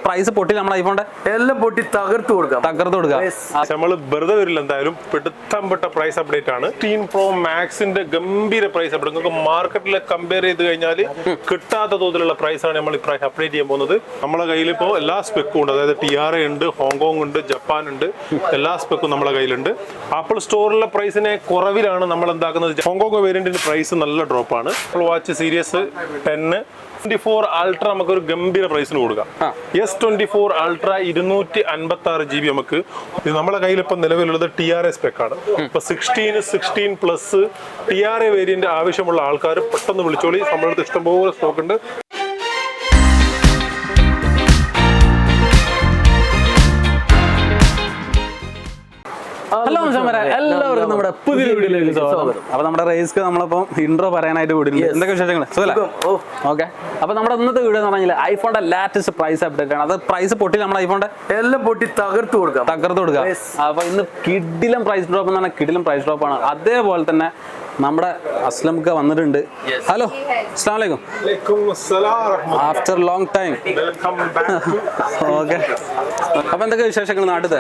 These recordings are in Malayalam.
പ്രൈസ് പൊട്ടി നമ്മുടെ ഐഫോണിന്റെ എല്ലാം പൊട്ടി തകർത്ത് കൊടുക്കാം. നമ്മൾ വെറുതെ വരില്ല, എന്തായാലും പിടുത്തംപെട്ട പ്രൈസ് അപ്ഡേറ്റ് ആണ്. 16 Pro Maxന്റെ ഗംഭീര പ്രൈസ് അപ്ഡേറ്റ്. നിങ്ങൾക്ക് മാർക്കറ്റിലെ കമ്പയർ ചെയ്ത് കഴിഞ്ഞാൽ കിട്ടാത്ത തോതിലുള്ള പ്രൈസ് ആണ് നമ്മൾ ഇപ്രാവശ്യം അപ്ഡേറ്റ് ചെയ്യാൻ പോകുന്നത്. നമ്മുടെ കയ്യിൽ ഇപ്പോൾ എല്ലാ സ്പെക്കും ഉണ്ട്, അതായത് TRA ഉണ്ട്, ഹോങ്കോങ് ഉണ്ട്, ജപ്പാൻ ഉണ്ട്, എല്ലാ സ്പെക്കും നമ്മുടെ കയ്യിലുണ്ട്. ആപ്പിൾ സ്റ്റോറിലെ പ്രൈസിനെ കുറവിലാണ് നമ്മൾ എന്താക്കുന്നത്. ഹോങ്കോങ് വേരിയന്റിന്റെ പ്രൈസ് നല്ല ഡ്രോപ്പാണ്. ആപ്പിൾ വാച്ച് സീരീസ് 10 24 അൾട്ര നമുക്ക് ഒരു ഗംഭീര പ്രൈസിന് കൊടുക്കാം. S24 അൾട്ര 256 GB നമുക്ക്. ഇത് നമ്മുടെ കയ്യിൽ ഇപ്പൊ നിലവിലുള്ളത് TRA സ്പെക്കാണ്. ഇപ്പൊ 16 പ്ലസ് TRA വേരിയന്റ് ആവശ്യമുള്ള ആൾക്കാർ പെട്ടെന്ന് വിളിച്ചോളി. നമ്മളടുത്ത് ഇഷ്ടംപോലെ സ്റ്റോക്ക് ഉണ്ട്. ഹലോ എല്ലാവർക്കും നമ്മുടെ പുതിയ വീഡിയോയിലേക്ക് സ്വാഗതം. അപ്പൊ നമ്മുടെ റേസ്ക്ക് നമ്മളിപ്പം ഇൻട്രോ പറയാനായിട്ട് കൂടിയിട്ടുണ്ട്. എന്തൊക്കെ വിശേഷങ്ങൾ? ഓക്കെ. അപ്പൊ നമ്മുടെ ഇന്നത്തെ വീഡിയോ എന്ന് പറഞ്ഞാൽ ഐഫോണിന്റെ ലാറ്റസ്റ്റ് പ്രൈസ് അപ്ഡേറ്റ് ആണ്. അത് പ്രൈസ് പൊട്ടി നമ്മുടെ ഐഫോണിന്റെ എല്ലാം പൊട്ടി തകർത്ത് കൊടുക്കാം. അപ്പൊ ഇന്ന് കിടിലം പ്രൈസ് ഡ്രോപ്പ് എന്ന് പറഞ്ഞാൽ കിടിലം പ്രൈസ് ഡ്രോപ്പ് ആണ്. അതേപോലെ തന്നെ നമ്മുടെ അസ്ലംക വന്നിട്ടുണ്ട്. ഹലോ, അസ്സലാമു അലൈക്കും. After long time. ഓക്കെ. അപ്പൊ എന്തൊക്കെ വിശേഷങ്ങൾ നാട്ടിൽ?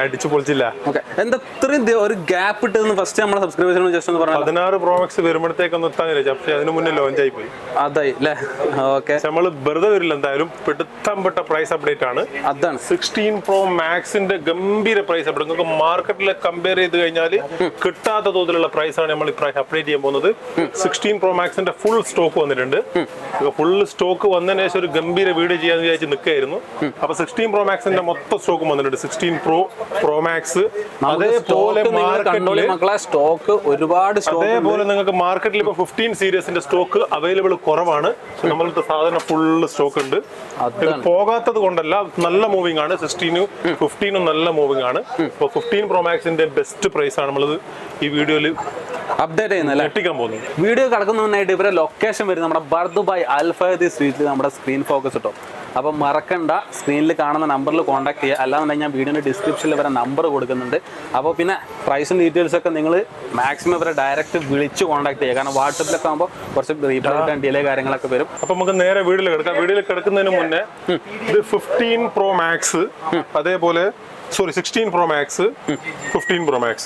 അടിച്ചു പൊളിച്ചില്ല. ഓക്കെ. എന്താ ഇത്രയും ഒരു ഗ്യാപ്പ് ഇട്ടതെന്ന് ഫസ്റ്റ് നമ്മളെ സബ്സ്ക്രൈബേഴ്സിനോട് ജസ്റ്റ് ഒന്ന് പറഞ്ഞു. 16 Pro Max വരുമ്പോഴത്തേക്കൊന്നും എത്താനില്ല, പക്ഷേ അതിന് മുന്നേ ലോഞ്ച് ആയി പോയി. അതായി അല്ലേ? ഓക്കെ. നമ്മൾ വെറുതെ വരില്ല, എന്തായാലും പിടുത്തംപെട്ട പ്രൈസ് അപ്ഡേറ്റ് ആണ്. അതാണ് 16 Pro Maxന്റെ ഗംഭീര പ്രൈസ് അപ്ഡേറ്റ്. നിങ്ങൾക്ക് മാർക്കറ്റിലെ കമ്പയർ ചെയ്ത് കഴിഞ്ഞാൽ കിട്ടാത്ത തോതിലുള്ള പ്രൈസ് ആണ് നമ്മൾ ഇപ്രാവശ്യം അപ്ഡേറ്റ് ചെയ്യാൻ പോകുന്നത്. 16 Pro Maxന്റെ ഫുൾ സ്റ്റോക്ക് വന്നിട്ടുണ്ട്. ഫുൾ സ്റ്റോക്ക് വന്നതിന് ശേഷം ഒരു ഗംഭീര വീഡിയോ ചെയ്യാന്ന് വിചാരിച്ച് നിൽക്കുകയായിരുന്നു. അപ്പൊ 16 Pro Maxന്റെ മൊത്തം സ്റ്റോക്കും വന്നിട്ടുണ്ട്. 16 Pro Max അതേപോലെ നിങ്ങൾക്ക് മാർക്കറ്റിൽ ഇപ്പൊ 15 സീരീസിന്റെ സ്റ്റോക്ക് അവൈലബിൾ കുറവാണ്. നമ്മളുടെ സാധനം ഫുള്ള് സ്റ്റോക്ക് ഉണ്ട്. പോകാത്തത് കൊണ്ടല്ല, നല്ല മൂവിംഗ് ആണ്. 16 15 നല്ല മൂവിംഗ് ആണ്. ഇപ്പൊ 15 Pro Maxന്റെ ബെസ്റ്റ് പ്രൈസ് ആണ് നമ്മളത് ഈ വീഡിയോയിൽ അപ്ഡേറ്റ് ചെയ്യുന്നത്. വീഡിയോ കിടക്കുന്നതിനായിട്ട് ഇവരെ ലൊക്കേഷൻ വരും നമ്മുടെ ബർദുബായ് അൽഫയദി സ്ട്രീറ്റിൽ നമ്മുടെ സ്ക്രീൻ ഫോക്കസ് ഇട്ടോ. അപ്പം മറക്കണ്ട, സ്ക്രീനിൽ കാണുന്ന നമ്പറിൽ കോൺടാക്ട് ചെയ്യുക. അല്ലാന്നുണ്ടെങ്കിൽ ഞാൻ വീഡിയോയുടെ ഡിസ്ക്രിപ്ഷനിൽ വരെ നമ്പർ കൊടുക്കുന്നുണ്ട്. അപ്പോൾ പിന്നെ പ്രൈസും ഡീറ്റെയിൽസ് ഒക്കെ നിങ്ങൾ മാക്സിമം ഇവരെ ഡയറക്റ്റ് വിളിച്ച് കോൺടാക്ട് ചെയ്യുക. കാരണം വാട്സപ്പിലൊക്കെ ആകുമ്പോൾ കുറച്ച് റീപ്ലൈ കിട്ടാൻ ഡിലേ കാര്യങ്ങളൊക്കെ വരും. അപ്പം നമുക്ക് നേരെ വീഡിയോയിൽ കിടക്കാം. വീഡിയോയിൽ കിടക്കുന്നതിന് മുന്നേ ഇത് 15 Pro Max, അതേപോലെ 16 Pro Max, 15 Pro Max.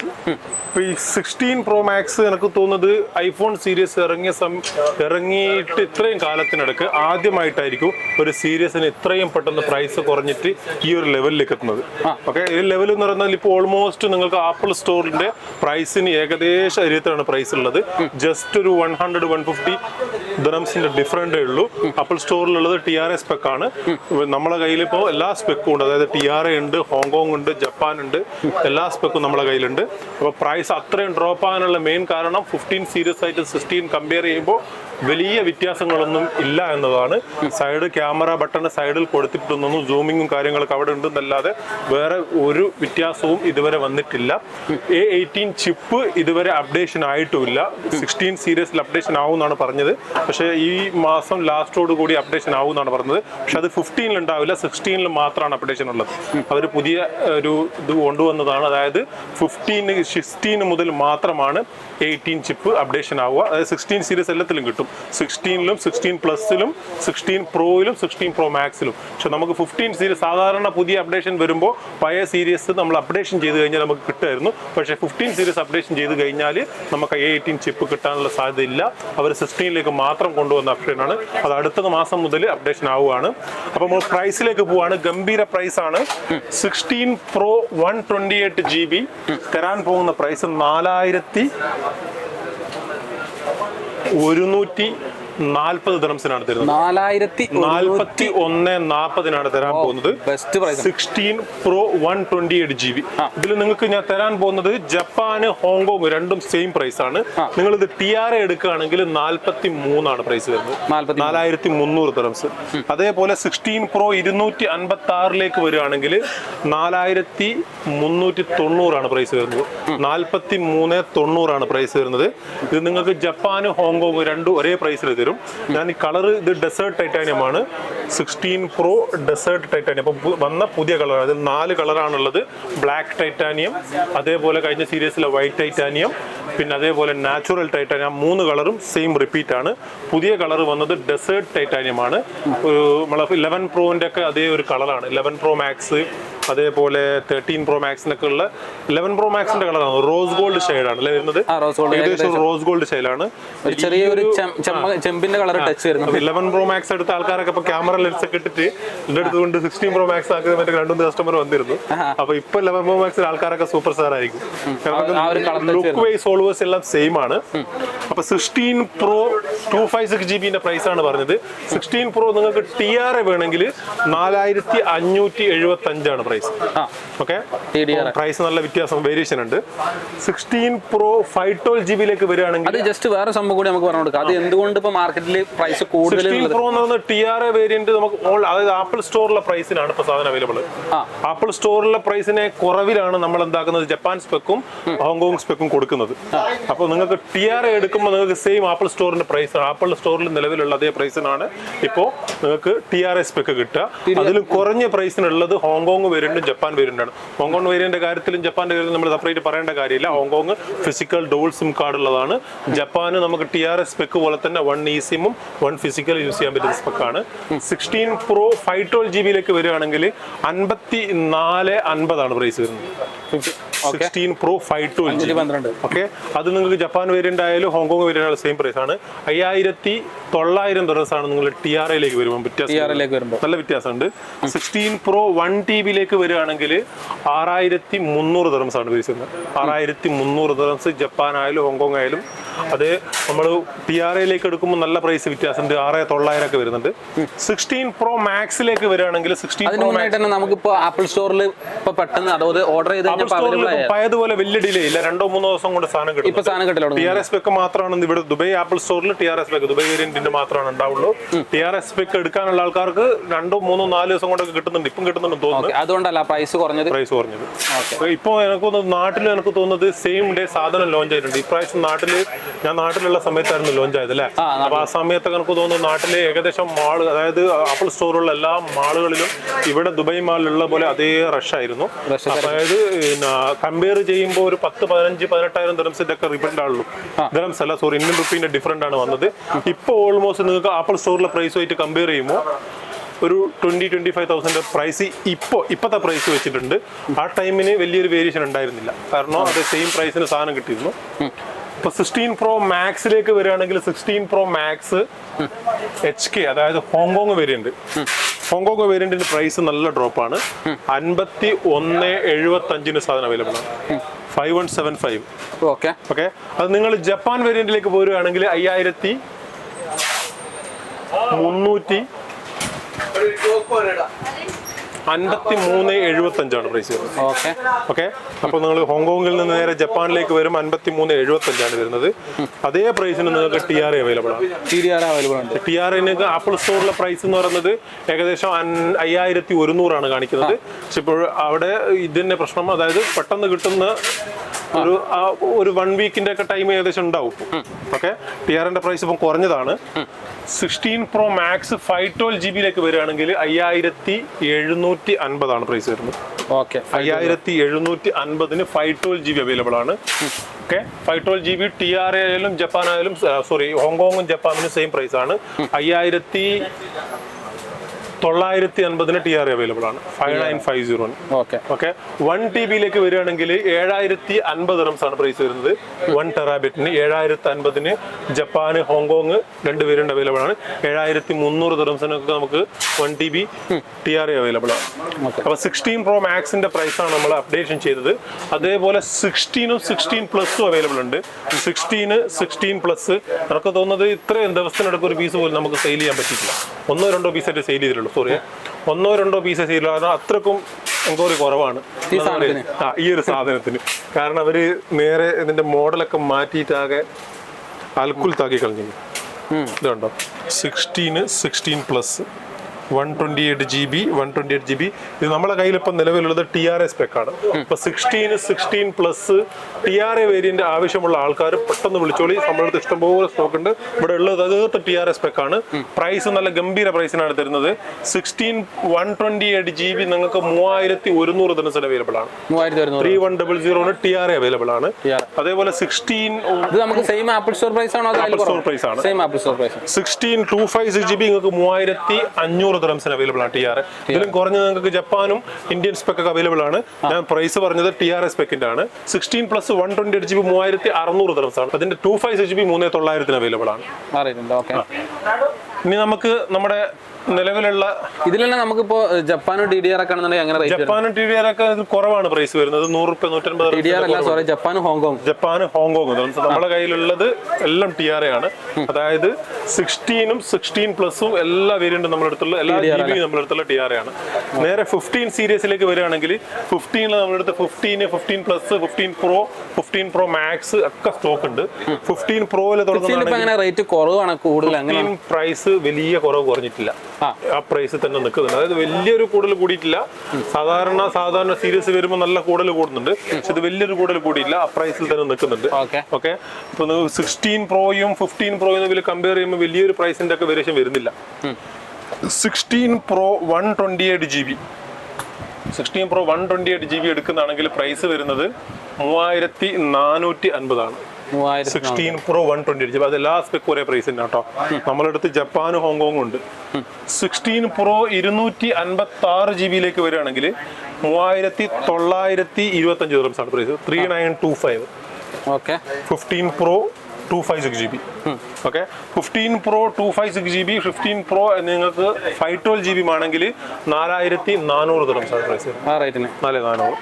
ഇപ്പൊ ഈ 16 Pro Max എനിക്ക് തോന്നുന്നത് ഐഫോൺ സീരീസ് ഇറങ്ങിയിട്ട് ഇത്രയും കാലത്തിനടക്ക് ആദ്യമായിട്ടായിരിക്കും ഒരു സീരീസിന് ഇത്രയും പെട്ടെന്ന് പ്രൈസ് കുറഞ്ഞിട്ട് ഈ ഒരു ലെവലിലേക്ക് എത്തുന്നത്. ഓക്കെ. ഈ ലെവൽ എന്ന് പറയുന്നത് ഇപ്പോൾ ഓൾമോസ്റ്റ് നിങ്ങൾക്ക് ആപ്പിൾ സ്റ്റോറിന്റെ പ്രൈസിന് ഏകദേശം അരിയത്താണ് പ്രൈസ് ഉള്ളത്. ജസ്റ്റ് ഒരു 100-150 ദിറംസിന്റെ ഡിഫറൻറ്റേ ഉള്ളൂ. ആപ്പിൾ സ്റ്റോറിലുള്ളത് TRA സ്പെക്കാണ്. നമ്മളെ കയ്യിൽ ഇപ്പോൾ എല്ലാ സ്പെക്കും ഉണ്ട്, അതായത് TRA ഉണ്ട്, ഹോങ്കോങ് ഉണ്ട്, ജപ്പാൻ ഉണ്ട്, എല്ലാ സ്പെക്കും നമ്മുടെ കയ്യിലുണ്ട്. അപ്പോൾ പ്രൈസ് അത്രയും ഡ്രോപ്പ് ആകാനുള്ള മെയിൻ കാരണം 15 സീരീസ് ആയിട്ട് 16 കമ്പയർ ചെയ്യുമ്പോൾ വലിയ വ്യത്യാസങ്ങളൊന്നും ഇല്ല എന്നതാണ്. സൈഡ് ക്യാമറ ബട്ടൺ സൈഡിൽ കൊടുത്തിട്ടൊന്നും സൂമിങ്ങും കാര്യങ്ങളൊക്കെ അവിടെ ഉണ്ടെന്നല്ലാതെ വേറെ ഒരു വ്യത്യാസവും ഇതുവരെ വന്നിട്ടില്ല. A18 ചിപ്പ് ഇതുവരെ അപ്ഡേഷൻ ആയിട്ടുമില്ല. 16 സീരീസിൽ അപ്ഡേഷൻ ആവുമെന്നാണ് പറഞ്ഞത്, പക്ഷേ ഈ മാസം ലാസ്റ്റോട് കൂടി അപ്ഡേഷൻ ആവുമെന്നാണ് പറഞ്ഞത്. പക്ഷെ അത് 15 ഉണ്ടാവില്ല, 16 മാത്രമാണ് അപ്ഡേഷൻ ഉള്ളത്. അവർ പുതിയ ഒരു ഇത് കൊണ്ടുവന്നതാണ്. അതായത് 16 മുതൽ മാത്രമാണ് 18 ചിപ്പ് അപ്ഡേഷൻ ആവുക. അതായത് 16 സീരീസ് എല്ലാത്തിലും കിട്ടും. 16-ലും 16 പ്ലസിലും 16 പ്രോയിലും 16 Pro Maxലും. പക്ഷെ നമുക്ക് 15 സീരീസ് സാധാരണ പുതിയ അപ്ഡേഷൻ വരുമ്പോൾ പഴയ സീരീസ് നമ്മൾ അപ്ഡേഷൻ ചെയ്ത് കഴിഞ്ഞാൽ നമുക്ക് കിട്ടുമായിരുന്നു. പക്ഷേ 15 സീരീസ് അപ്ഡേഷൻ ചെയ്ത് കഴിഞ്ഞാൽ നമുക്ക് A18 ചിപ്പ് കിട്ടാനുള്ള സാധ്യതയില്ല. അവർ 16ലേക്ക് മാത്രം കൊണ്ടുവന്ന അപ്ഡേഷനാണ്. അത് അടുത്ത മാസം മുതൽ അപ്ഡേഷൻ ആവുകയാണ്. അപ്പോൾ നമ്മൾ പ്രൈസിലേക്ക് പോവാണ്. ഗംഭീര പ്രൈസാണ്. 16 Pro 128 GB തരാൻ പോകുന്ന പ്രൈസ് 4140 ദിറംസിനാണ് തരുന്നത്. 4140 തരാൻ പോകുന്നത്. 16 Pro 128 GB. ഇതിൽ നിങ്ങൾക്ക് ഞാൻ തരാൻ പോകുന്നത് ജപ്പാന് ഹോങ്കോങ് രണ്ടും സെയിം പ്രൈസ് ആണ്. നിങ്ങൾ ഇത് TRA എടുക്കുകയാണെങ്കിൽ 43 പ്രൈസ് വരുന്നത്, 4300 ദിറംസ്. അതേപോലെ 16 Pro 256 വരികയാണെങ്കിൽ 4390 പ്രൈസ് വരുന്നത്, 4390 പ്രൈസ് വരുന്നത്. ഇത് നിങ്ങൾക്ക് ജപ്പാന് ഹോങ്കോങ് രണ്ടും ഒരേ പ്രൈസിൽ തരും. വരും. ഞാൻ ഈ കളർ ഇത് ഡെസേർട്ട് ടൈറ്റാനിയം ആണ്, 16 Pro ഡെസേർട്ട് ടൈറ്റാനിയം. അപ്പോൾ വന്ന പുതിയ കളർ, അതിൽ 4 കളറാണുള്ളത്. ബ്ലാക്ക് ടൈറ്റാനിയം, അതേപോലെ കഴിഞ്ഞ സീരീസിലെ വൈറ്റ് ടൈറ്റാനിയം, പിന്നെ അതേപോലെ നാച്ചുറൽ ടൈറ്റാനിയം. 3 കളറും സെയിം റിപ്പീറ്റ് ആണ്. പുതിയ കളർ വന്നത് ഡെസേർട്ട് ടൈറ്റാനിയം ആണ്. നമ്മളെ 11 Proന്റെ ഒക്കെ അതേ ഒരു കളറാണ്. 11 Pro Max, അതേപോലെ 13 Pro Maxനൊക്കെ ഉള്ള 11 Pro Maxന്റെ കളറാണ് റോസ് ഗോൾഡ് ഷെയ്ഡാണ് അല്ലേ വരുന്നത്. ഏകദേശം റോസ് ഗോൾഡ് ഷെയ്ഡാണ്. ചെറിയൊരു ചെമ്പിന്റെ കളർ ടച്ച് വരുന്നു. 11 Pro Max എടുത്ത ആൾക്കാരൊക്കെ ഇപ്പൊ ക്യാമറ ലെൻസ് ഒക്കെ ഇട്ടിട്ട് എന്റെ അടുത്ത് കൊണ്ട് 16 Pro Max ആക്കുന്ന മറ്റേ 2-3 കസ്റ്റമർ വന്നിരുന്നു. അപ്പൊ ഇപ്പൊ 11 Pro Max ആൾക്കാരൊക്കെ സൂപ്പർ സ്റ്റാർ ആയിരിക്കും. ലുക്ക് വൈസ് ഓൾവേസ് എല്ലാം സെയിം ആണ്. അപ്പൊ 16 Pro 256GB പ്രൈസ് ആണ് പറഞ്ഞത്. 16 Pro നിങ്ങൾക്ക് TRA വേണമെങ്കിൽ 4575 പ്രൈസ്. ഓക്കെ, പ്രൈസ് നല്ല വ്യത്യാസം, വേരിയേഷൻ ഉണ്ട്. 16 Pro 512GB വരികയാണെങ്കിൽ ജസ്റ്റ് വേറെ സംഭവം കൂടി നമുക്ക് പറഞ്ഞു കൊടുക്കാം. അത് എന്തുകൊണ്ട് ഇപ്പൊ മാർക്കറ്റിൽ പ്രൈസ് കൂടുതൽ? 16 Pro എന്ന് പറയുന്നത് TRA വേരിയന്റ് നമുക്ക് അതായത് ആപ്പിൾ സ്റ്റോറിലെ പ്രൈസിനാണ് ഇപ്പൊ സാധനം അവൈലബിൾ. ആപ്പിൾ സ്റ്റോറിലെ പ്രൈസിനെ കുറവിലാണ് നമ്മൾ എന്താക്കുന്നത്, ജപ്പാൻ സ്പെക്കും ഹോങ്കോങ് സ്പെക്കും കൊടുക്കുന്നത്. അപ്പോൾ നിങ്ങൾക്ക് TRA എടുക്കുമ്പോൾ നിങ്ങൾക്ക് സെയിം ആപ്പിൾ സ്റ്റോറിന്റെ പ്രൈസ്, ആപ്പിൾ സ്റ്റോറിൽ നിലവിലുള്ള അതേ പ്രൈസിനാണ് ഇപ്പോൾ നിങ്ങൾക്ക് TRA സ്പെക്ക് കിട്ടുക. അതിലും കുറഞ്ഞ പ്രൈസിനുള്ളത് ഹോങ്കോങ് വേരിയന്റും ജപ്പാൻ വേരിയന്റാണ്. ഹോങ്കോങ് വേരിയന്റ് കാര്യത്തിലും ജപ്പാന്റെ കാര്യത്തിലും നമ്മൾ സെപ്പറേറ്റ് പറയേണ്ട കാര്യമില്ല. Hong Kong physical dual SIM card ഉള്ളതാണ്. ജപ്പാന് നമുക്ക് TRA സ്പെക്ക് പോലെ തന്നെ 1 eSIM-ഉം 1 ഫിസിക്കൽ യൂസ് ചെയ്യാൻ പറ്റുന്ന സ്പെക്കാണ്. 16 Pro 512GB വരികയാണെങ്കിൽ 5450 പ്രൈസ് വരുന്നത്. 16 Pro 512GB. ഓക്കെ, അത് നിങ്ങൾക്ക് ജപ്പാൻ വേരിയന്റ് ആയാലും ഹോങ്കോങ് വേരിയന്റ് ആയാലും സെയിം പ്രൈസ് ആണ്. 5900 ആണ് നിങ്ങൾ TRAയിലേക്ക് വരുമ്പോൾ നല്ല വ്യത്യാസമുണ്ട്. 16 Pro 1TB വരികയാണെങ്കിൽ 6300 ആണ് പ്രൈസ് വരുന്നത്. 6300 ജപ്പാൻ ആയാലും ഹോങ്കോങ് ആയാലും. അത് നമ്മൾ TRAയിലേക്ക് എടുക്കുമ്പോൾ നല്ല പ്രൈസ് വ്യത്യാസമുണ്ട്, 6900 ഒക്കെ വരുന്നുണ്ട്. 16 Pro Max വരികയാണെങ്കിൽ 16 Pro Max നമുക്കിപ്പോ ആപ്പിൾ സ്റ്റോറിൽ ഇപ്പൊ പെട്ടെന്ന് അതായത് ഓർഡർ ചെയ്ത് പഴയതുപോലെ വലിയ ഡിലേ ഇല്ല, 2-3 ദിവസം കൊണ്ട് സാധനം കിട്ടും. TRA സ്പെക്ക് മാത്രമാണ് ഇവിടെ ദുബൈ ആപ്പിൾ സ്റ്റോറിൽ TRA സ്പെക്ക് ദുബൈ വേരിയന്റിന്റെ മാത്രമാണ് ഉണ്ടാവുള്ളൂ. TRA സ്പെക്ക് എടുക്കാനുള്ള ആൾക്കാർക്ക് 2-3-4 ദിവസം കൊണ്ടൊക്കെ കിട്ടുന്നുണ്ട്, ഇപ്പം കിട്ടുന്നുണ്ടെന്ന് തോന്നുന്നു. അതുകൊണ്ടല്ല പ്രൈസ് കുറഞ്ഞത്. ഇപ്പൊ എനിക്ക് തോന്നുന്നത് സെയിം ഡേ സാധനം ലോഞ്ച് ആയിട്ടുണ്ട്. ഇപ്രാവശ്യം ഞാൻ നാട്ടിലുള്ള സമയത്തായിരുന്നു ലോഞ്ച് ആയത് അല്ലേ. അപ്പൊ ആ സമയത്തൊക്കെ എനിക്ക് തോന്നുന്നു നാട്ടിലെ ഏകദേശം മാൾ, അതായത് ആപ്പിൾ സ്റ്റോറുള്ള എല്ലാ മാളുകളിലും ഇവിടെ ദുബൈ മാളിലുള്ള പോലെ അതേ റഷ് ആയിരുന്നു. അതായത് കമ്പയർ ചെയ്യുമ്പോൾ ഒരു 10-15-18,000 ദിറംസിന്റെ ഒക്കെ റിബണ്ട് ആണല്ലോ. ദിറംസ് അല്ല, സോറി, ഇന്ത്യൻ റുപ്പീന്റെ ഡിഫറൻറ്റ് ആണ് വന്നത്. ഇപ്പൊ ഓൾമോസ്റ്റ് നിങ്ങൾക്ക് ആപ്പിൾ സ്റ്റോറിലെ പ്രൈസുമായിട്ട് കമ്പയർ ചെയ്യുമ്പോൾ ഒരു 20-25,000 പ്രൈസ് ഇപ്പോഴത്തെ പ്രൈസ് വെച്ചിട്ടുണ്ട്. ആ ടൈമിന് വലിയൊരു വേരിയേഷൻ ഉണ്ടായിരുന്നില്ല, കാരണം അത് സെയിം പ്രൈസിന് സാധനം കിട്ടിയിരുന്നു. ഇപ്പൊ 16 Pro Max വരികയാണെങ്കിൽ 16 Pro Max HK, അതായത് ഹോങ്കോങ് വേരിയന്റ്. ഹോങ്കോങ് വേരിയന്റിന്റെ പ്രൈസ് നല്ല ഡ്രോപ്പ് ആണ്. 5175 സാധനം അവൈലബിൾ ആണ്. 5175. ഓക്കെ, അത് നിങ്ങൾ ജപ്പാൻ വേരിയന്റിലേക്ക് പോരുകയാണെങ്കിൽ 5375 പ്രൈസ് വരുന്നത്. ഓക്കെ, അപ്പൊ നിങ്ങൾ ഹോങ്കോങ്ങിൽ നിന്ന് നേരെ ജപ്പാനിലേക്ക് വരും 5375 വരുന്നത്. അതേ പ്രൈസിന് നിങ്ങൾക്ക് TRA അവൈലബിൾ ആണ്. TRA ആപ്പിൾ സ്റ്റോറിലെ പ്രൈസ് എന്ന് പറയുന്നത് ഏകദേശം 5100 കാണിക്കുന്നത്. പക്ഷെ ഇപ്പോൾ അവിടെ ഇതിന്റെ പ്രശ്നം, അതായത് പെട്ടെന്ന് കിട്ടുന്ന ഒരു 1 വീക്കിന്റെ ഒക്കെ ടൈം ഏകദേശം ഉണ്ടാവും. ഓക്കെ, TRAന്റെ പ്രൈസ് ഇപ്പം കുറഞ്ഞതാണ്. 16 Pro Max 512GB വരികയാണെങ്കിൽ 5750 പ്രൈസ് വരുന്നത്. 5750 512GB അവൈലബിൾ ആണ്. ഓക്കെ, 512GB TRA ആയാലും ജപ്പാൻ ആയാലും, സോറി, ഹോങ്കോങ്ങും ജപ്പാനും സെയിം പ്രൈസ് ആണ്. 5950 TRA അവൈലബിൾ ആണ്. 5950. ഓക്കെ, 1TB വരികയാണെങ്കിൽ 7050 ആണ് പ്രൈസ് വരുന്നത്. 1 ടെറാബൈറ്റിന് 7050 ജപ്പാന് ഹോങ്കോങ് 2 വേരിയന്റ് അവൈലബിൾ ആണ്. 7300 നമുക്ക് 1TB TRA അവൈലബിൾ ആണ്. അപ്പൊ 16 Pro Maxന്റെ പ്രൈസാണ് നമ്മൾ അപ്ഡേഷൻ ചെയ്തത്. അതേപോലെ 16-ഉം 16+ അവൈലബിൾ ഉണ്ട്. 16+ നമുക്ക് തോന്നുന്നത് ഇത്രയും ദിവസത്തിനിടയ്ക്ക് ഒരു പീസ് പോലും നമുക്ക് സെയിൽ ചെയ്യാൻ പറ്റിയിട്ടില്ല. 1-2 പീസായിട്ട് സെയിൽ ചെയ്തിട്ടുള്ളൂ. സോറി, 1-2 പീസ് സെയിൽ, അത്രക്കും എൻക്വയറി കുറവാണ് ഈ ഒരു സാധനത്തിന്. കാരണം അവര് നേരെ ഇതിന്റെ മോഡലൊക്കെ മാറ്റിയിട്ടാകെ അൽക്കുൽത്താക്കി കളഞ്ഞു. ഇതുണ്ടോ, 16-16+. 128GB ഇത് നമ്മളെ കയ്യിൽ ഇപ്പം നിലവിലുള്ളത് TRA സ്പെക്കാണ്. ഇപ്പൊ 16 പ്ലസ് TRA വേരിയന്റ് ആവശ്യമുള്ള ആൾക്കാർ പെട്ടെന്ന് വിളിച്ചോളി. നമ്മളടുത്ത് ഇഷ്ടംപോലെ സ്റ്റോക്ക് ഉണ്ട്. ഇവിടെ ഉള്ളത് അതൊക്കെ TRA സ്പെക്കാണ്. പ്രൈസ് നല്ല ഗംഭീര പ്രൈസിനാണ് തരുന്നത്. 128GB നിങ്ങൾക്ക് 3100 ദിനത്തിന് അവൈലബിൾ ആണ്. 3100 TRA അവൈലബിൾ ആണ്. അതേപോലെ 16 നമുക്ക് സെയിം ആപ്പിൾ സ്റ്റോർ പ്രൈസ് ആണോ? ആപ്പിൾ സ്റ്റോർ പ്രൈസ് ആണ്. Same Apple Store price. 256GB നിങ്ങൾക്ക് 3500 ദിർഹംസിന് അവൈലബിൾ ആണ് TRA. ഇതിലും കുറഞ്ഞത് നിങ്ങൾക്ക് ജപ്പാനും ഇന്ത്യൻ സ്പെക്ക് ഒക്കെ അവൈലബിൾ ആണ്. ഞാൻ പ്രൈസ് പറഞ്ഞത് TRA സ്പെക്കിന്റെ ആണ്. 16 പ്ലസ് 128GB 3600 ദിർഹംസ് ആണ്. അതിന്റെ 256GB 3900 അവൈലബിൾ ആണ്. ഇനി നമുക്ക് നമ്മുടെ നിലവിലുള്ള ഇതിലെല്ലാം നമുക്കിപ്പോ ജപ്പാനും DDR ഒക്കെ ആണെന്നുണ്ടെങ്കിൽ എങ്ങനെ റേറ്റ്? ജപ്പാനും DDR ഒക്കെ കുറവാണ് പ്രൈസ് വരുന്നത്. 100 150. ജപ്പാനും ഹോങ്കോങ് നമ്മുടെ കയ്യിലുള്ളത് എല്ലാം TRA ആണ്. അതായത് 16 16 പ്ലസും എല്ലാ വേരിയന്റും നമ്മുടെ അടുത്തുള്ള എല്ലാ GB നമ്മുടെ അടുത്തുള്ള TRA ആണ്. നേരെ 15 സീരീസിലേക്ക് വരികയാണെങ്കിൽ 15 നമ്മുടെ അടുത്ത് 15 പ്ലസ് 15 Pro 15 Pro Max ഒക്കെ സ്റ്റോക്ക് ഉണ്ട്. 15 Proയിൽ റേറ്റ് കുറവാണ് കൂടുതൽ. പ്രൈസ് വലിയ കുറവ് കുറഞ്ഞിട്ടില്ല. ആ പ്രൈസ് തന്നെ നിൽക്കുന്നുണ്ട്. അതായത് വലിയൊരു കൂടുതൽ കൂടിയിട്ടില്ല. സാധാരണ സീരീസ് വരുമ്പോൾ നല്ല കൂടുതൽ കൂടുന്നുണ്ട്. പക്ഷെ ഇത് വലിയൊരു കൂടുതൽ കൂടിയില്ല. ആ പ്രൈസിൽ തന്നെ നിൽക്കുന്നുണ്ട്. ഓക്കെ. ഇപ്പൊ 16 പ്രോയും 15 പ്രോയും തമ്മിൽ കമ്പയർ ചെയ്യുമ്പോൾ വലിയൊരു പ്രൈസിന്റെ ഒക്കെ വേരിയേഷൻ വരുന്നില്ല. 16 Pro 128GB 16 Pro 128GB എടുക്കുന്നതാണെങ്കിൽ price വരുന്നത് 3450 ആണ്. 16 Pro 128GB അത് എല്ലാ സ്പെക്ക് ഒരേ പ്രൈസ് തന്നെ കേട്ടോ. നമ്മളടുത്ത് ജപ്പാനും ഹോങ്കോങ്ങും ഉണ്ട്. 16 Pro 256GB വരികയാണെങ്കിൽ 3925 ദിർഹംസ് ആണ് price. 3925. 15 Pro 256GB. Okay. 15 Pro 256GB 15 Pro നിങ്ങൾക്ക് 512GB ആണെങ്കിൽ 4400 ദിർഹംസ് ആണ് പ്രൈസ്. 4400.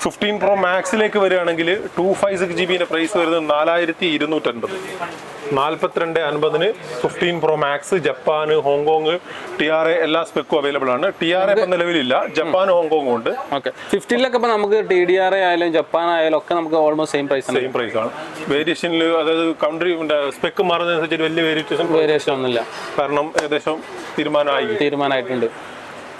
15 Pro Maxിലേക്ക് വരികയാണെങ്കിൽ 256GB പ്രൈസ് വരുന്നത് 4250. 4250 15 Pro Max ജപ്പാന് ഹോങ്കോങ് TRA എല്ലാ സ്പെക്കും അവൈലബിൾ ആണ്. TRA ഇപ്പം നിലവിലില്ല. ജപ്പാനും ഹോങ്കോങ്ങും ഉണ്ട്. 15 നമുക്ക് TDRA ആയാലും ജപ്പാൻ ആയാലും ഒക്കെ നമുക്ക് ഓൾമോസ്റ്റ് സെയിം പ്രൈസ് ആണ്. വേരിയേഷനിൽ അതായത് കൺട്രി സ്പെക്ക് മാറുന്നതനുസരിച്ച് വലിയ വേരിയേഷൻ ഒന്നുമില്ല. കാരണം ഏകദേശം തീരുമാനമായിട്ടുണ്ട്.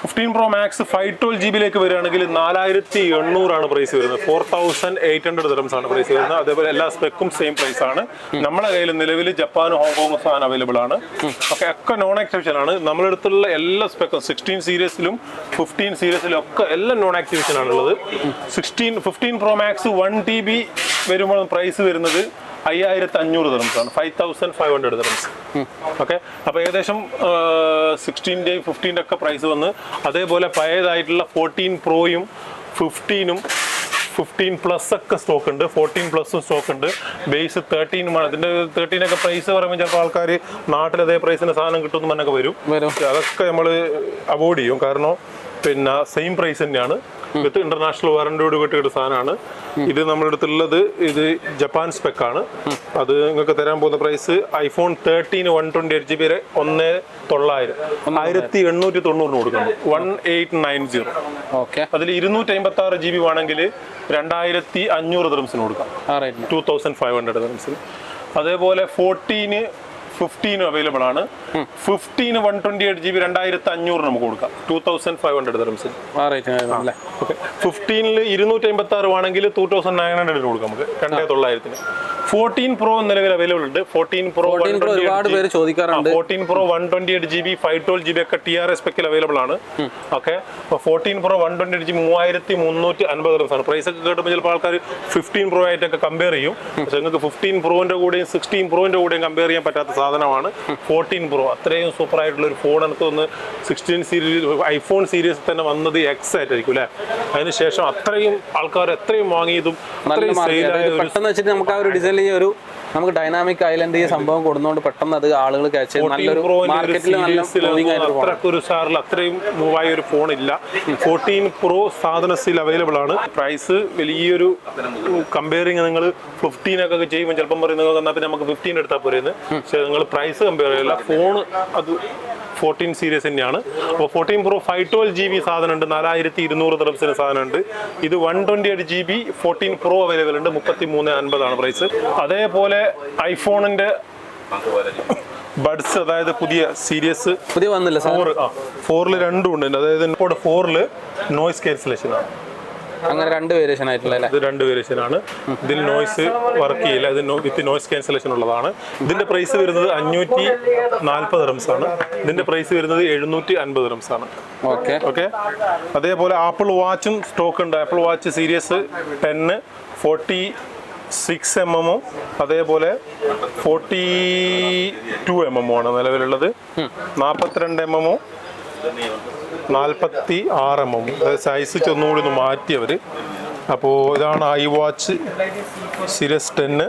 15 Pro Max 512GB വരികയാണെങ്കിൽ 4800 ആണ് പ്രൈസ് വരുന്നത്. 4800 ദിർഹംസ് ആണ് പ്രൈസ് വരുന്നത്. അതേപോലെ എല്ലാ സ്പെക്കും സെയിം പ്രൈസ് ആണ്. നമ്മുടെ കയ്യിൽ നിലവിൽ ജപ്പാനും ഹോങ്കോങ്ങും സാധനം അവൈലബിൾ ആണ്. ഒക്കെ നോൺ ആക്ടിവേഷൻ ആണ്. നമ്മുടെ അടുത്തുള്ള എല്ലാ സ്പെക്കും 16 സീരീസിലും 15 സീരീസിലും ഒക്കെ എല്ലാം നോൺ ആക്ടിവേഷൻ ആണുള്ളത്. 15 Pro Max 1TB വരുമ്പോൾ പ്രൈസ് വരുന്നത് 5500 ദിർഹംസ് ആണ്. 5500 ദിർഹംസ്. ഓക്കെ. അപ്പൊ ഏകദേശം 16 15 ഒക്കെ പ്രൈസ് വന്ന് അതേപോലെ പഴയതായിട്ടുള്ള 14 പ്രോയും 15 പ്ലസ് ഒക്കെ സ്റ്റോക്ക് ഉണ്ട്. 14 പ്ലസും സ്റ്റോക്ക് ഉണ്ട്. ബേസ് 13 ആണ്. അതിന്റെ 13 ഒക്കെ പ്രൈസ് പറയുമ്പോൾ ചിലപ്പോൾ ആൾക്കാർ നാട്ടിൽ അതേ പ്രൈസിന് സാധനം കിട്ടുമെന്ന് പറഞ്ഞൊക്കെ വരും. അതൊക്കെ നമ്മൾ അവോയ്ഡ് ചെയ്യും. കാരണം പിന്നെ സെയിം പ്രൈസ് തന്നെയാണ്. വിത്ത് ഇന്റർനാഷണൽ വാറന്റിയോട് കൂട്ടിയിട്ട് സാധനമാണ്. ഇത് നമ്മുടെ അടുത്തുള്ളത് ഇത് ജപ്പാൻ സ്പെക്ക് ആണ്. അത് നിങ്ങൾക്ക് തരാൻ പോകുന്ന പ്രൈസ് iPhone 13 128GB 1900 1890 കൊടുക്കണം. 1890. അതിൽ 256GB ആണെങ്കിൽ 2500 ദിർഹംസിന് കൊടുക്കാം. 2500 ദിർഹംസിന്. അതേപോലെ 14 15 അവൈലബിൾ ആണ്. 15 128GB 2500 നമുക്ക് കൊടുക്കാം. 2500 ദിർഹംസിന്. 15 256 ആണെങ്കിൽ 2900 കൊടുക്കാം നമുക്ക്. 2900. 14 Pro നിലവിൽ അവൈലബിൾ ഉണ്ട്. 14 Pro ഒരുപാട് പേര് ചോദിക്കാറുണ്ട്. 14 Pro 128GB 512GB ഒക്കെ TRA സ്പെക്കിൽ അവൈലബിൾ ആണ്. ഓക്കെ. 14 Pro 128GB 3350 ദിർഹംസ് ആണ്. പ്രൈസ് ഒക്കെ കേട്ടുമ്പോൾ ചിലപ്പോൾ ആൾക്കാർ 15 Pro ആയിട്ടൊക്കെ കമ്പയർ ചെയ്യും. പക്ഷെ നിങ്ങൾക്ക് 15 Proന്റെ കൂടെയും 16 Proന്റെ കൂടെയും കമ്പയർ ചെയ്യാൻ പറ്റാത്ത സാധനമാണ് 14 Pro. അത്രയും സൂപ്പർ ആയിട്ടുള്ള ഒരു ഫോൺ എനിക്ക് തോന്നുന്നു 16 സീരീസ് ഐഫോൺ സീരീസ് തന്നെ വന്നത് X ആയിട്ടായിരിക്കും അല്ലെ. അതിനുശേഷം അത്രയും ആൾക്കാർ എത്രയും വാങ്ങിയതും പെട്ടെന്ന് വെച്ചിട്ട് നമുക്ക് ആ ഒരു ഡിസൈൻ നമുക്ക് ഡൈനാമിക് ഐലൻഡ് ഈ സംഭവം കൊടുക്കുന്നതുകൊണ്ട് പെട്ടെന്ന് അത് ആളുകൾ ക്യാച്ച് ചെയ്യും. നല്ലൊരു മാർക്കറ്റിൽ അത്രയും മൂവായ ഒരു ഫോൺ ഇല്ല. 14 Pro സാധനത്തിൽ അവൈലബിൾ ആണ്. പ്രൈസ് വലിയൊരു കമ്പയറിങ് നിങ്ങൾ 15 ഒക്കെ ചെയ്യുമ്പോൾ ചിലപ്പം പറയുന്നത് എന്നാൽ പിന്നെ നമുക്ക് 15 എടുത്താൽ പോരെന്ന്. പക്ഷെ നിങ്ങൾ പ്രൈസ് കമ്പയർ ചെയ്യില്ല. ഫോൺ അത് 14 സീരീസ് തന്നെയാണ്. അപ്പോൾ 14 Pro 512GB സാധനം ഉണ്ട്. 4200 ദിർഹംസിന് സാധനം ഉണ്ട്. ഇത് 128GB 14 Pro അവൈലബിൾ ഉണ്ട്. 3350 ആണ് പ്രൈസ്. അതേപോലെ ഐഫോണിന്റെ ബഡ്സ്, അതായത് പുതിയ സീരീസ് പുതിയ വന്നില്ല സാർ? 4 രണ്ടും ഉണ്ട്. അതായത് ഇപ്പോൾ 4 നോയ്സ് ക്യാൻസലേഷൻ ആണ്. അങ്ങനെ 2 വേരിയേഷൻ ആയിട്ടുള്ള അല്ലേ? ഇത് 2 വേരിയേഷൻ ആണ്. ഇതിൽ നോയ്സ് വർക്ക് ചെയ്യില്ല, ഇത് വിത്ത് നോയ്സ് ക്യാൻസലേഷൻ ഉള്ളതാണ്. ഇതിന്റെ പ്രൈസ് വരുന്നത് 540 റംസ് ആണ്. ഇതിന്റെ പ്രൈസ് വരുന്നത് 750 റംസ് ആണ്. ഓക്കെ. അതേപോലെ ആപ്പിൾ വാച്ചും സ്റ്റോക്ക് ഉണ്ട്. ആപ്പിൾ വാച്ച് സീരീസ് 10 46 mm അതേപോലെ 42 mm ആണ് നിലവിലുള്ളത്. 42 mm 46 mm, അതായത് സൈസ് ഒന്നുകൂടി ഒന്ന് മാറ്റിയവർ. അപ്പോൾ ഇതാണ് ഐ വാച്ച് സീരീസ് 10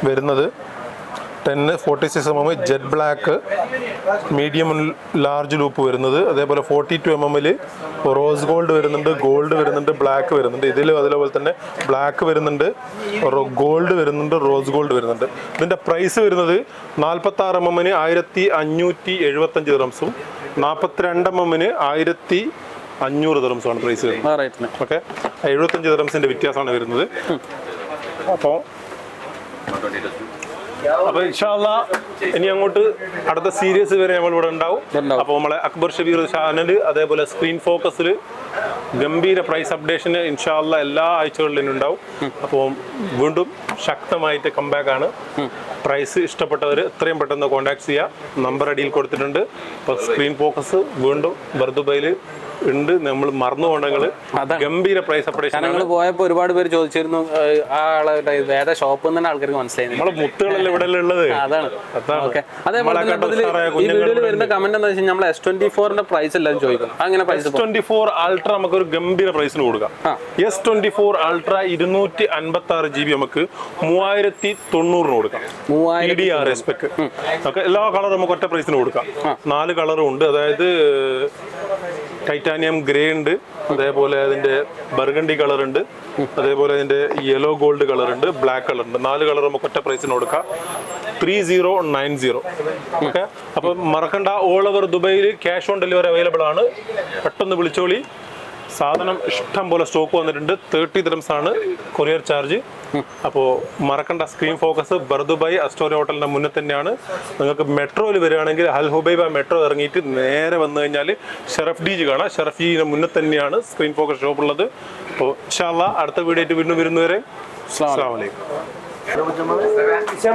വരുന്നത്. 10 46 mm jet black medium large loop വരുന്നത്. അതേപോലെ 42 mm റോസ് ഗോൾഡ് വരുന്നുണ്ട്, ഗോൾഡ് വരുന്നുണ്ട്, ബ്ലാക്ക് വരുന്നുണ്ട്. ഇതിൽ അതേപോലെ തന്നെ ബ്ലാക്ക് വരുന്നുണ്ട്, ഗോൾഡ് വരുന്നുണ്ട്, റോസ് ഗോൾഡ് വരുന്നുണ്ട്. ഇതിൻ്റെ പ്രൈസ് വരുന്നത് 46 mm 1575 റംസും 42 mm 1500 ദിർഹംസുമാണ് പ്രൈസ് വരുന്നത്. ഓക്കെ, 75 ദിർഹംസിന്റെ വ്യത്യാസമാണ് വരുന്നത്. അപ്പോൾ ഇൻഷാ അല്ലാഹ് ഇനി അങ്ങോട്ട് അടുത്ത സീരീസ് വരെ നമ്മൾ ഇവിടെ ഉണ്ടാവും. അപ്പോൾ നമ്മളെ അക്ബർ ഷബീർ ചാനൽ അതേപോലെ സ്ക്രീൻ ഫോക്കസിൽ ഗംഭീര പ്രൈസ് അപ്ഡേഷന് ഇൻഷാ അല്ലാഹ് എല്ലാ ആഴ്ചകളിലും ഉണ്ടാവും. അപ്പോൾ വീണ്ടും ശക്തമായിട്ട് കംബാക്ക് ആണ്. പ്രൈസ് ഇഷ്ടപ്പെട്ടവർ എത്രയും പെട്ടെന്ന് കോൺടാക്ട് ചെയ്യുക. നമ്പർ അടിയിൽ കൊടുത്തിട്ടുണ്ട്. അപ്പോൾ സ്ക്രീൻ ഫോക്കസ് വീണ്ടും ബർദുബൈയിൽ ഉണ്ട്. നമ്മൾ മറന്നു പോകണ്ടെങ്കിൽ ഗംഭീര പ്രൈസ് അപ്ഡേഷൻ. ഞങ്ങൾ പോയപ്പോൾ ഒരുപാട് പേര് ചോദിച്ചിരുന്നു ആ ആളെ ഏതാ ഷോപ്പ് തന്നെ ആൾക്കാർക്ക് മനസ്സിലായി. നമ്മളെ മുത്തുകളല്ലേ ഇവിടെ ഉള്ളത്. അതാണ്. അതേപോലെ ഈ വീഡിയോയിൽ വരുന്ന കമന്റ് എന്താ വെച്ചാൽ നമ്മൾ S24 പ്രൈസ് എല്ലാവരും ചോദിക്കും. അങ്ങനെ S24 അൾട്ര നമുക്ക് ഒരു ഗംഭീര പ്രൈസിന് കൊടുക്കാം. S24 അൾട്ര 256 GB നമുക്ക് 3090 കൊടുക്കാം. 3000 സ്പെക്ക്. എല്ലാ കളറും നമുക്ക് ഒറ്റ പ്രൈസിന് കൊടുക്കാം. 4 കളറും ഉണ്ട്. അതായത് ടൈറ്റാനിയം ഗ്രേ ഉണ്ട്, അതേപോലെ അതിന്റെ ബർഗണ്ടി കളർ ഉണ്ട്, അതേപോലെ അതിന്റെ യെല്ലോ ഗോൾഡ് കളർ ഉണ്ട്, ബ്ലാക്ക് കളർ ഉണ്ട്. 4 കളർ നമുക്ക് ഒറ്റ പ്രൈസിന് കൊടുക്കാം. 3090. ഓക്കെ. അപ്പൊ മറക്കണ്ട, ഓൾ ഓവർ ദുബൈയിൽ ക്യാഷ് ഓൺ ഡെലിവറി അവൈലബിൾ ആണ്. പെട്ടെന്ന് വിളിച്ചോളി. സാധനം ഇഷ്ടം പോലെ സ്റ്റോക്ക് വന്നിട്ടുണ്ട്. 30 ദിർഹംസ് ആണ് കൊറിയർ ചാർജ്. അപ്പോൾ മറക്കണ്ട, സ്ക്രീൻ ഫോക്കസ് ബർദുബൈ അസ്റ്റോറി ഹോട്ടലിന്റെ മുന്നിൽ തന്നെയാണ്. നിങ്ങൾക്ക് മെട്രോയിൽ വരികയാണെങ്കിൽ അൽ ഹുബൈബ മെട്രോ ഇറങ്ങിയിട്ട് നേരെ വന്നു കഴിഞ്ഞാൽ ഷറഫ് ഡീജ് കാണാം. ഷറഫ് ഡീജിന്റെ മുന്നിൽ തന്നെയാണ് സ്ക്രീൻ ഫോക്കസ് ഷോപ്പ് ഉള്ളത്. അപ്പോൾ ഇൻഷാ അല്ലാഹ് അടുത്ത വീഡിയോ ആയിട്ട് വീണ്ടും വരുന്നവരെ അസ്സലാമു അലൈക്കും.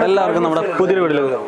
എല്ലാവർക്കും നമ്മുടെ പുതിയ വീഡിയോയിലേക്ക്